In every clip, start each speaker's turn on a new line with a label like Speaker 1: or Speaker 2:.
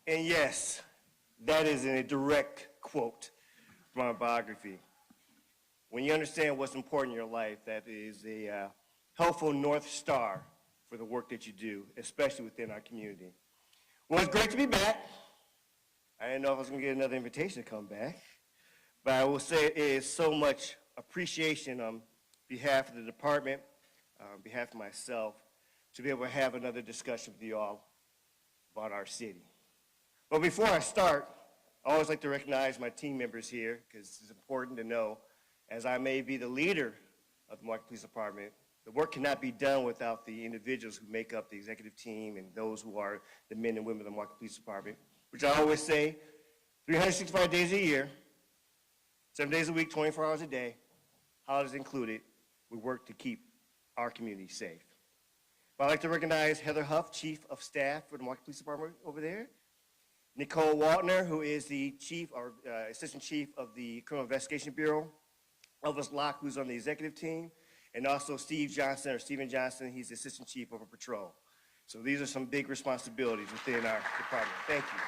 Speaker 1: And yes, that is a direct quote from my biography. When you understand what's important in your life, that is a helpful North Star for the work that you do, especially within our community. Well, it's great to be back. I didn't know if I was going to get another invitation to come back, but I will say it is so much appreciation on behalf of the department, on behalf of myself, to be able to have another discussion with you all about our city. But before I start, I always like to recognize my team members here, because it's important to know, as I may be the leader of the Milwaukee Police Department, the work cannot be done without the individuals who make up the executive team and those who are the men and women of the Milwaukee Police Department, which I always say, 365 days a year, 7 days a week, 24 hours a day, holidays included, we work to keep our community safe. But I'd like to recognize Heather Huff, Chief of Staff for the Milwaukee Police Department over there. Nicole Waltner, who is the Assistant Chief of the Criminal Investigation Bureau. Elvis Locke, who's on the executive team. And also Steve Johnson, or Stephen Johnson, he's the Assistant Chief of Patrol. So these are some big responsibilities within our department. Thank you.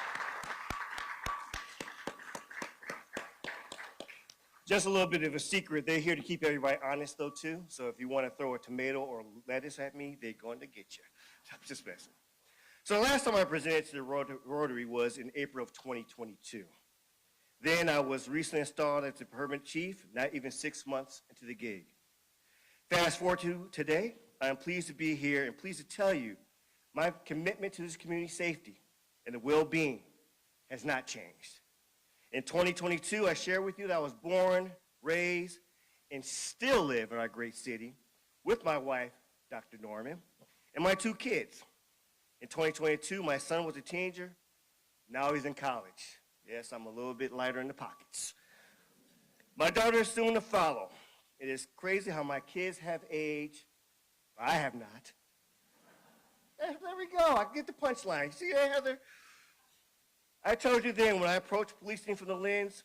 Speaker 1: Just a little bit of a secret, they're here to keep everybody honest though too. So if you want to throw a tomato or lettuce at me, they're going to get you. I'm just messing. So the last time I presented to the Rotary was in April of 2022. Then I was recently installed as the permanent chief, not even 6 months into the gig. Fast forward to today, I am pleased to be here and pleased to tell you my commitment to this community safety and the well-being has not changed. In 2022, I share with you that I was born, raised, and still live in our great city with my wife, Dr. Norman, and my 2 kids. In 2022, my son was a teenager. Now he's in college. Yes, I'm a little bit lighter in the pockets. My daughter is soon to follow. It is crazy how my kids have aged. I have not. There we go. I get the punchline. See that, Heather? I told you then when I approached policing from the lens,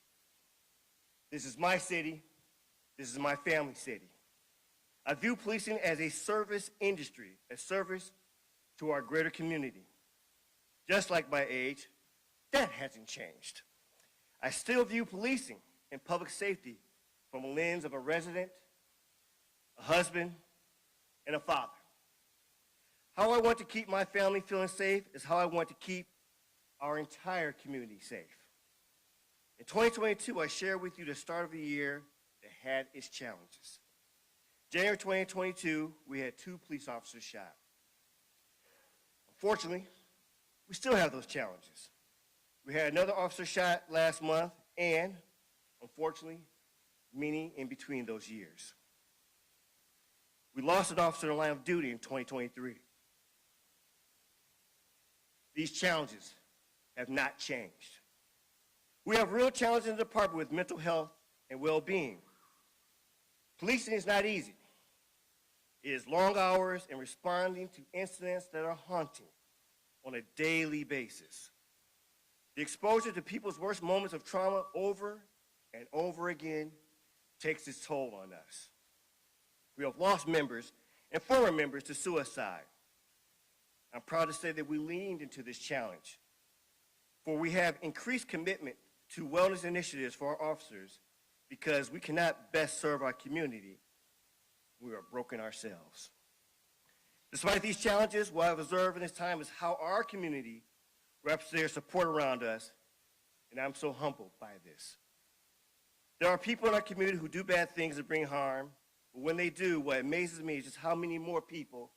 Speaker 1: this is my city. This is my family city. I view policing as a service industry, a service to our greater community. Just like my age, that hasn't changed. I still view policing and public safety from a lens of a resident, a husband, and a father. How I want to keep my family feeling safe is how I want to keep our entire community safe. In 2022, I shared with you the start of a year that had its challenges. January 2022, we had 2 police officers shot. Unfortunately, we still have those challenges. We had another officer shot last month, and unfortunately, many in between those years. We lost an officer in the line of duty in 2023. These challenges have not changed. We have real challenges in the department with mental health and well-being. Policing is not easy. It is long hours and responding to incidents that are haunting on a daily basis. The exposure to people's worst moments of trauma over and over again takes its toll on us. We have lost members and former members to suicide. I'm proud to say that we leaned into this challenge, for we have increased commitment to wellness initiatives for our officers because we cannot best serve our community. We are broken ourselves. Despite these challenges, what I've observed in this time is how our community wraps their support around us, and I'm so humbled by this. There are people in our community who do bad things and bring harm, but when they do, what amazes me is just how many more people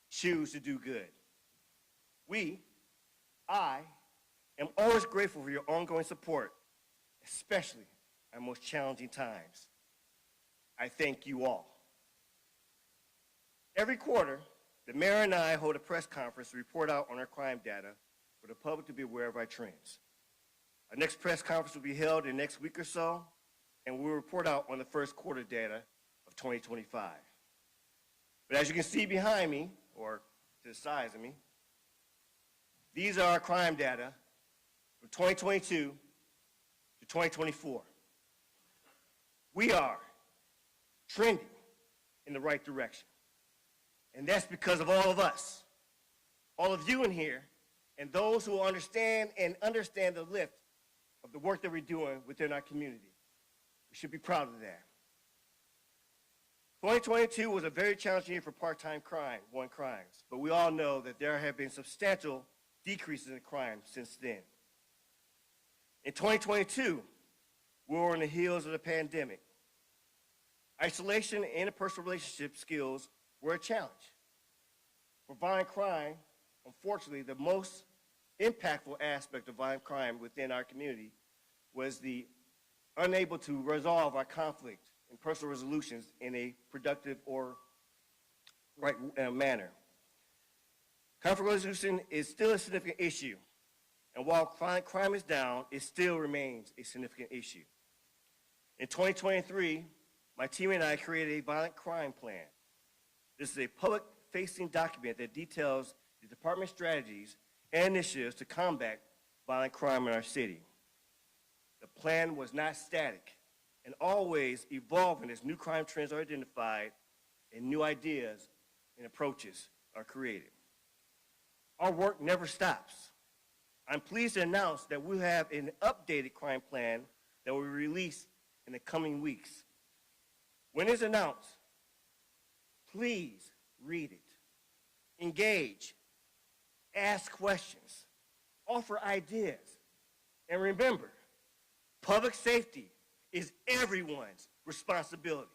Speaker 1: choose to do good. I am always grateful for your ongoing support, especially at most challenging times. I thank you all. Every quarter, the mayor and I hold a press conference to report out on our crime data for the public to be aware of our trends. Our next press conference will be held in the next week or so, and we'll report out on the first quarter data of 2025. But as you can see behind me, or to the sides of me, these are our crime data from 2022 to 2024. We are trending in the right direction. And that's because of all of us, all of you in here, and those who will understand the lift of the work that we're doing within our community. We should be proud of that. 2022 was a very challenging year for part-time crimes, but we all know that there have been substantial decreases in crime since then. In 2022, we were on the heels of the pandemic. Isolation and interpersonal relationship skills were a challenge. For violent crime, unfortunately, the most impactful aspect of violent crime within our community was the unable to resolve our conflict and personal resolutions in a productive or right manner. Conflict resolution is still a significant issue, and while violent crime is down, it still remains a significant issue. In 2023, my team and I created a violent crime plan. This is a public-facing document that details the department's strategies and initiatives to combat violent crime in our city. The plan was not static and always evolving as new crime trends are identified and new ideas and approaches are created. Our work never stops. I'm pleased to announce that we have an updated crime plan that will be released in the coming weeks. When it's announced, please read it, engage, ask questions, offer ideas, and remember, public safety is everyone's responsibility.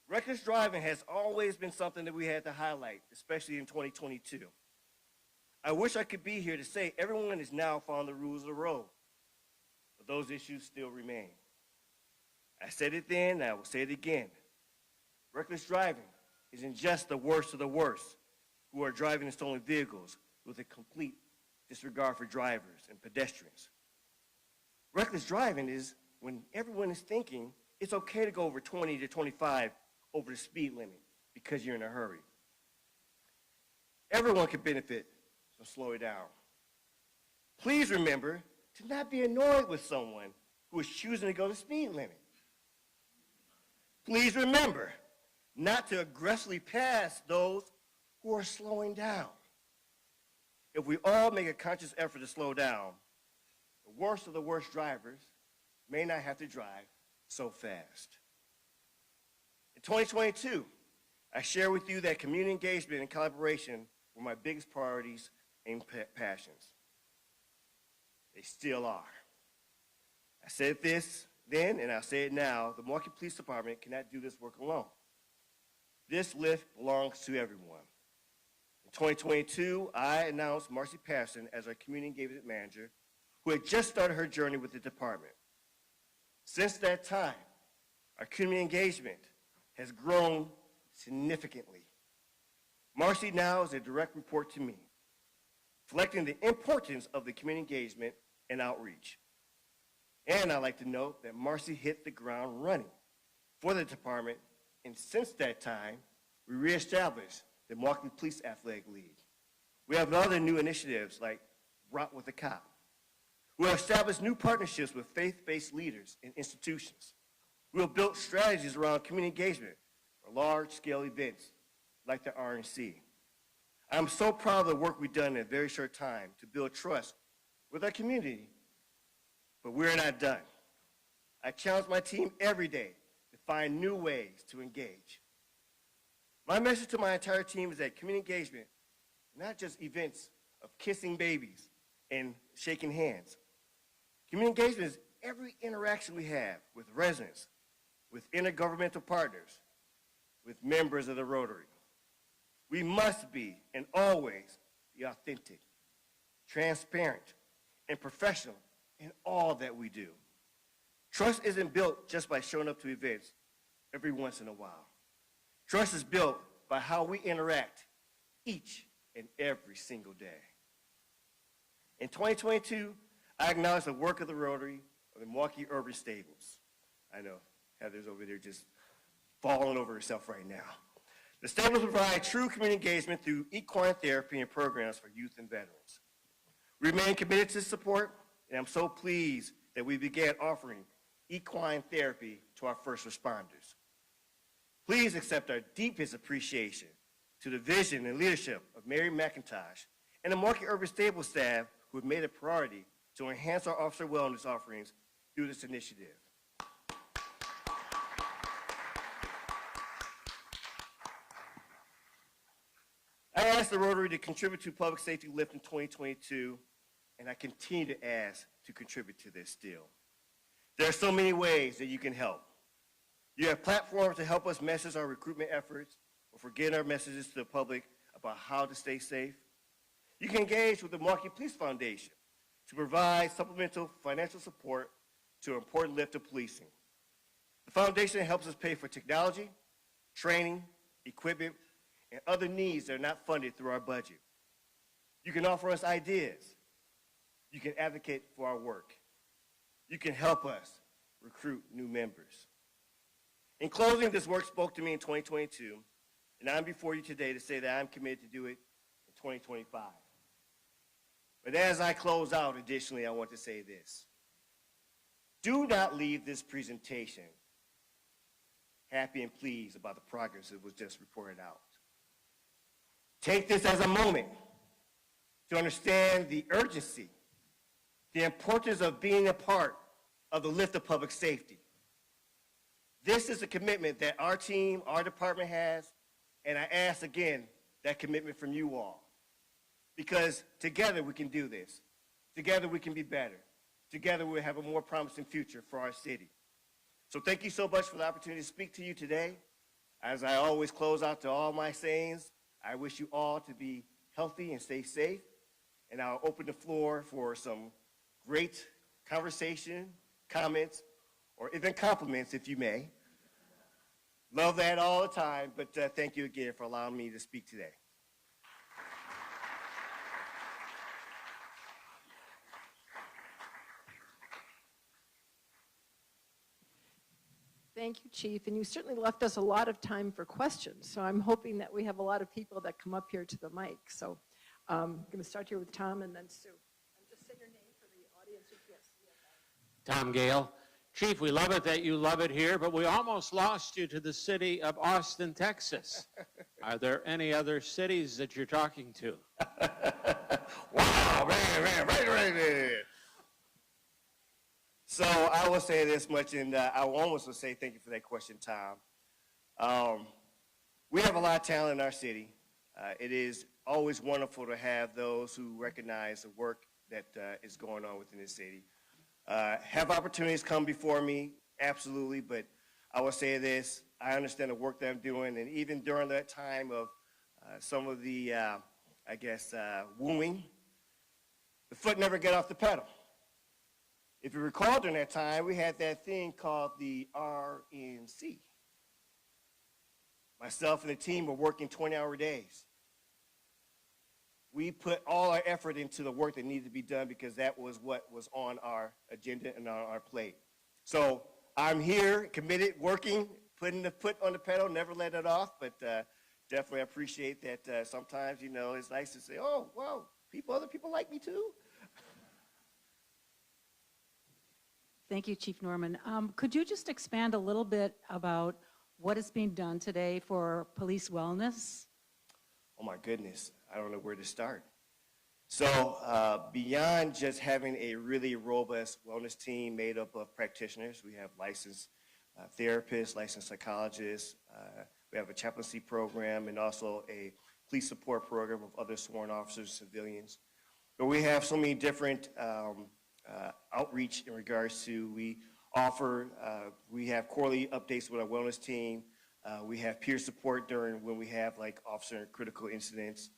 Speaker 1: Reckless driving has always been something that we had to highlight, especially in 2022. I wish I could be here to say everyone is now following the rules of the road, but those issues still remain. I said it then, and I will say it again. Reckless driving isn't just the worst of the worst who are driving in stolen vehicles with a complete disregard for drivers and pedestrians. Reckless driving is when everyone is thinking it's okay to go over 20 to 25 over the speed limit because you're in a hurry. Everyone can benefit from slowing down. Please remember to not be annoyed with someone who is choosing to go the speed limit. Please remember not to aggressively pass those who are slowing down. If we all make a conscious effort to slow down, the worst of the worst drivers may not have to drive so fast. In 2022, I share with you that community engagement and collaboration were my biggest priorities and passions. They still are. I said this then, and I'll say it now, the Milwaukee Police Department cannot do this work alone. This lift belongs to everyone. In 2022, I announced Marcy Patterson as our Community Engagement Manager, who had just started her journey with the department. Since that time, our community engagement has grown significantly. Marcy now is a direct report to me, reflecting the importance of the community engagement and outreach. And I'd like to note that Marcy hit the ground running for the department, and since that time, we reestablished the Milwaukee Police Athletic League. We have other new initiatives like Rock with a Cop. We have established new partnerships with faith-based leaders and institutions. We have built strategies around community engagement for large-scale events like the RNC. I'm so proud of the work we've done in a very short time to build trust with our community, but we're not done. I challenge my team every day to find new ways to engage. My message to my entire team is that community engagement is not just events of kissing babies and shaking hands. Community engagement is every interaction we have with residents, with intergovernmental partners, with members of the Rotary. We must be and always be authentic, transparent, and professional in all that we do. Trust isn't built just by showing up to events every once in a while. Trust is built by how we interact each and every single day. In 2022, I acknowledge the work of the Rotary of the Milwaukee Urban Stables. I know Heather's over there just falling over herself right now. The stables provide true community engagement through equine therapy and programs for youth and veterans. We remain committed to support, and I'm so pleased that we began offering equine therapy to our first responders. Please accept our deepest appreciation to the vision and leadership of Mary McIntosh and the Milwaukee Urban Stable staff who have made it a priority to enhance our officer wellness offerings through this initiative. I asked the Rotary to contribute to Public Safety Lift in 2022, and I continue to ask to contribute to this still. There are so many ways that you can help. You have platforms to help us message our recruitment efforts or for getting our messages to the public about how to stay safe. You can engage with the Milwaukee Police Foundation to provide supplemental financial support to an important lift of policing. The foundation helps us pay for technology, training, equipment, and other needs that are not funded through our budget. You can offer us ideas. You can advocate for our work. You can help us recruit new members. In closing, this work spoke to me in 2022, and I'm before you today to say that I'm committed to do it in 2025. But as I close out, additionally, I want to say this. Do not leave this presentation happy and pleased about the progress that was just reported out. Take this as a moment to understand the urgency, the importance of being a part of the lift of public safety. This is a commitment that our team, our department has, and I ask again that commitment from you all. Because together we can do this. Together we can be better. Together we'll have a more promising future for our city. So thank you so much for the opportunity to speak to you today. As I always close out to all my sayings, I wish you all to be healthy and stay safe. And I'll open the floor for some great conversation, comments, or even compliments, if you may. Love that all the time, but thank you again for allowing me to speak today.
Speaker 2: Thank you, Chief, and you certainly left us a lot of time for questions, so I'm hoping that we have a lot of people that come up here to the mic. So I'm going to start here with Tom and then Sue. And just say your name for the audience. Yes.
Speaker 3: Tom Gale. Chief, we love it that you love it here, but we almost lost you to the city of Austin, Texas. Are there any other cities that you're talking to?
Speaker 1: Wow, man, right. So I will say this much, and I almost would say thank you for that question, Tom. We have a lot of talent in our city. It is always wonderful to have those who recognize the work that is going on within the city. Have opportunities come before me? Absolutely, but I will say this, I understand the work that I'm doing, and even during that time of some of the, wooing, the foot never got off the pedal. If you recall during that time, we had that thing called the RNC. Myself and the team were working 20-hour days. We put all our effort into the work that needed to be done because that was what was on our agenda and on our plate. So I'm here, committed, working, putting the foot on the pedal, never let it off, but definitely appreciate that sometimes, you know, it's nice to say, oh, wow, other people like me too.
Speaker 4: Thank you, Chief Norman. Could you just expand a little bit about what is being done today for police wellness?
Speaker 1: Oh my goodness, I don't know where to start. So beyond just having a really robust wellness team made up of practitioners, we have licensed therapists, licensed psychologists, we have a chaplaincy program and also a police support program of other sworn officers, civilians. But we have so many different outreach in regards to, we have quarterly updates with our wellness team. We have peer support during when we have like officer critical incidents.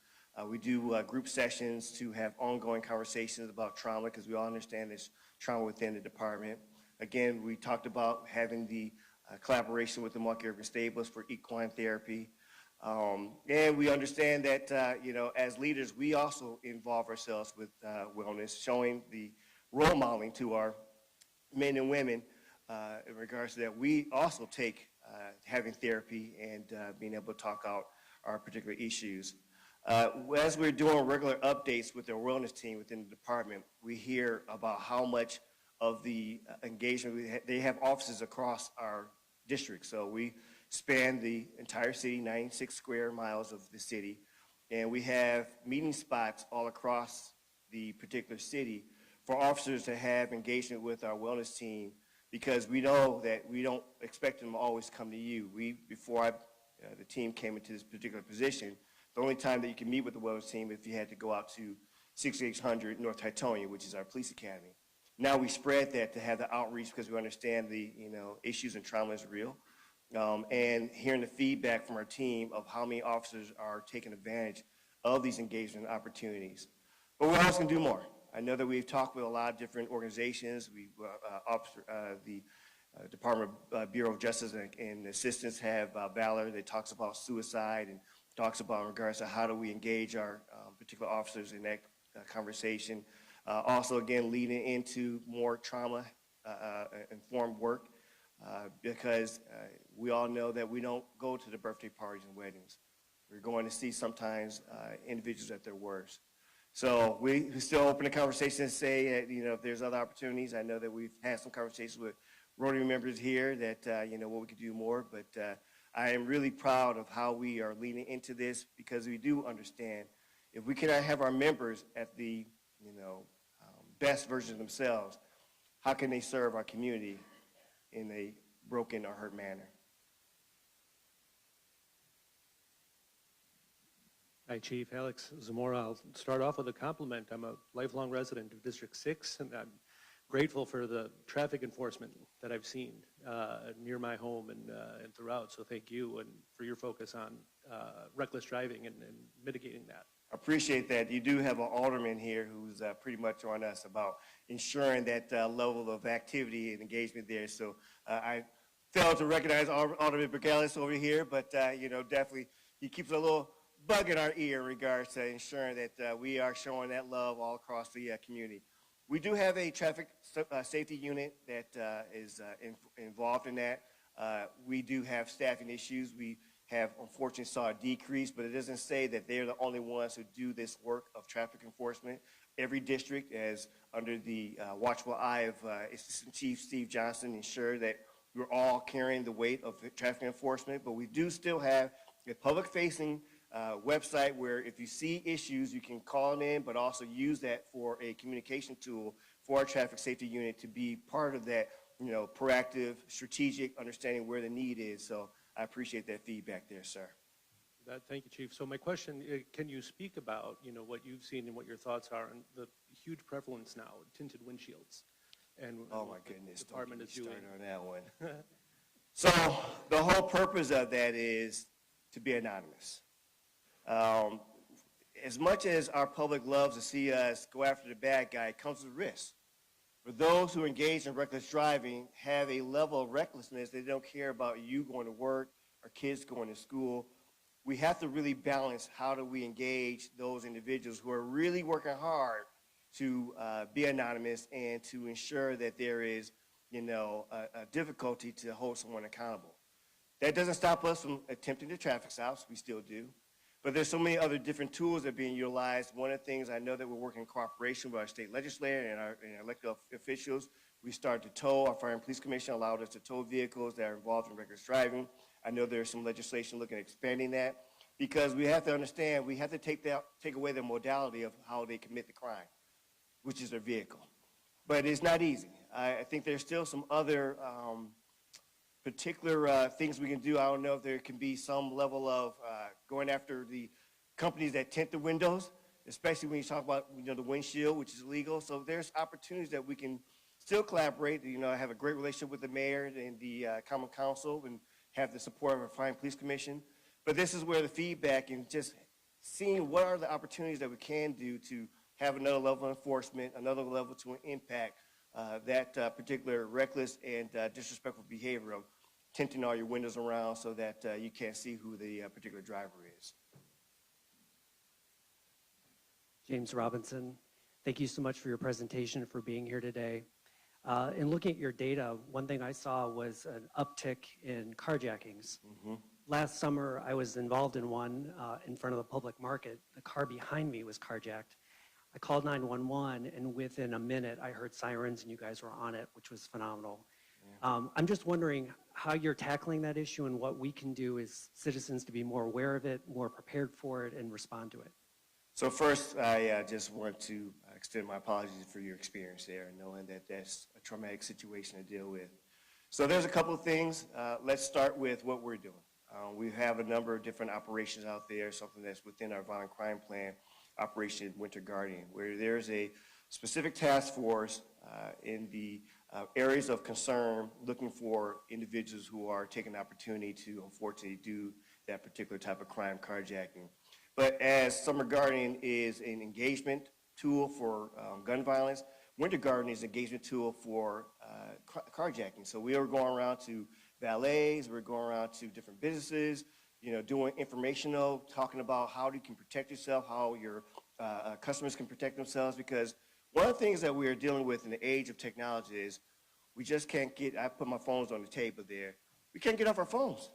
Speaker 1: We do group sessions to have ongoing conversations about trauma because we all understand there's trauma within the department. Again, we talked about having the collaboration with the Milwaukee Urban Stables for equine therapy. And we understand that, you know, as leaders, we also involve ourselves with wellness, showing the role modeling to our men and women in regards to that. We also take having therapy and being able to talk out our particular issues. As we're doing regular updates with the wellness team within the department, we hear about how much of the engagement, they have offices across our district. So we span the entire city, 96 square miles of the city. And we have meeting spots all across the particular city for officers to have engagement with our wellness team, because we know that we don't expect them to always come to you. Before the team came into this particular position, the only time that you can meet with the wellness team if you had to go out to 6800 North Titonia, which is our police academy. Now we spread that to have the outreach because we understand the issues and trauma is real. And hearing the feedback from our team of how many officers are taking advantage of these engagement opportunities. But we're also going to do more. I know that we've talked with a lot of different organizations. The Department of Bureau of Justice and Assistance have Valor that talks about suicide and talks about in regards to how do we engage our particular officers in that conversation. Also, again, leading into more trauma-informed work because we all know that we don't go to the birthday parties and weddings. We're going to see sometimes individuals at their worst. So we still open the conversation and say, if there's other opportunities. I know that we've had some conversations with Rotary members here that, what we could do more. But I am really proud of how we are leaning into this because we do understand if we cannot have our members at the, best version of themselves, how can they serve our community in a broken or hurt manner?
Speaker 5: Hi, Chief. Alex Zamora. I'll start off with a compliment. I'm a lifelong resident of District 6, and I'm grateful for the traffic enforcement that I've seen near my home and throughout. So thank you and for your focus on reckless driving and mitigating that.
Speaker 1: I appreciate that. You do have an alderman here who's pretty much on us about ensuring that level of activity and engagement there. So I failed to recognize Alderman Bergalis over here, but definitely he keeps a little bug in our ear in regards to ensuring that we are showing that love all across the community. We do have a traffic safety unit that is involved in that. We do have staffing issues. We have unfortunately saw a decrease, but it doesn't say that they're the only ones who do this work of traffic enforcement. Every district is under the watchful eye of Assistant Chief Steve Johnson, ensure that we're all carrying the weight of traffic enforcement, but we do still have a public-facing website where if you see issues, you can call them in, but also use that for a communication tool for our traffic safety unit to be part of that, proactive, strategic understanding where the need is. So I appreciate that feedback there, sir.
Speaker 5: Thank you, Chief. So my question, can you speak about, what you've seen and what your thoughts are on the huge prevalence now of tinted windshields? And
Speaker 1: oh my goodness,
Speaker 5: the department is doing
Speaker 1: on that one. So the whole purpose of that is to be anonymous. As much as our public loves to see us go after the bad guy, it comes with risk. For those who engage in reckless driving, have a level of recklessness, they don't care about you going to work or kids going to school. We have to really balance how do we engage those individuals who are really working hard to be anonymous and to ensure that there is, a difficulty to hold someone accountable. That doesn't stop us from attempting the traffic stops. We still do. But there's so many other different tools that are being utilized. One of the things I know that we're working in cooperation with our state legislature and our elected officials, we started to tow. Our Fire and Police Commission allowed us to tow vehicles that are involved in reckless driving. I know there's some legislation looking at expanding that because we have to understand we have to take away the modality of how they commit the crime, which is their vehicle. But it's not easy. I think there's still some other particular things we can do. I don't know if there can be some level of going after the companies that tint the windows, especially when you talk about the windshield, which is illegal. So there's opportunities that we can still collaborate. I have a great relationship with the mayor and the Common Council and have the support of our Fire and Police Commission. But this is where the feedback and just seeing what are the opportunities that we can do to have another level of enforcement, another level to impact that particular reckless and disrespectful behavior of tinting all your windows around so that you can't see who the particular driver is.
Speaker 6: James Robinson, thank you so much for your presentation, for being here today. In looking at your data, one thing I saw was an uptick in carjackings. Mm-hmm. Last summer, I was involved in one in front of the public market. The car behind me was carjacked. I called 911, and within a minute, I heard sirens, and you guys were on it, which was phenomenal. I'm just wondering how you're tackling that issue and what we can do as citizens to be more aware of it, more prepared for it, and respond to it.
Speaker 1: So first, I just want to extend my apologies for your experience there, knowing that that's a traumatic situation to deal with. So there's a couple of things. Let's start with what we're doing. We have a number of different operations out there, something that's within our violent crime plan, Operation Winter Guardian, where there's a specific task force in the areas of concern looking for individuals who are taking the opportunity to unfortunately do that particular type of crime, carjacking. But as Summer Guardian is an engagement tool for gun violence, Winter Guardian is an engagement tool for carjacking. So we are going around to valets, we're going around to different businesses, doing informational, talking about how you can protect yourself, how your customers can protect themselves, because one of the things that we are dealing with in the age of technology is we just can't get, I put my phones on the table there, we can't get off our phones.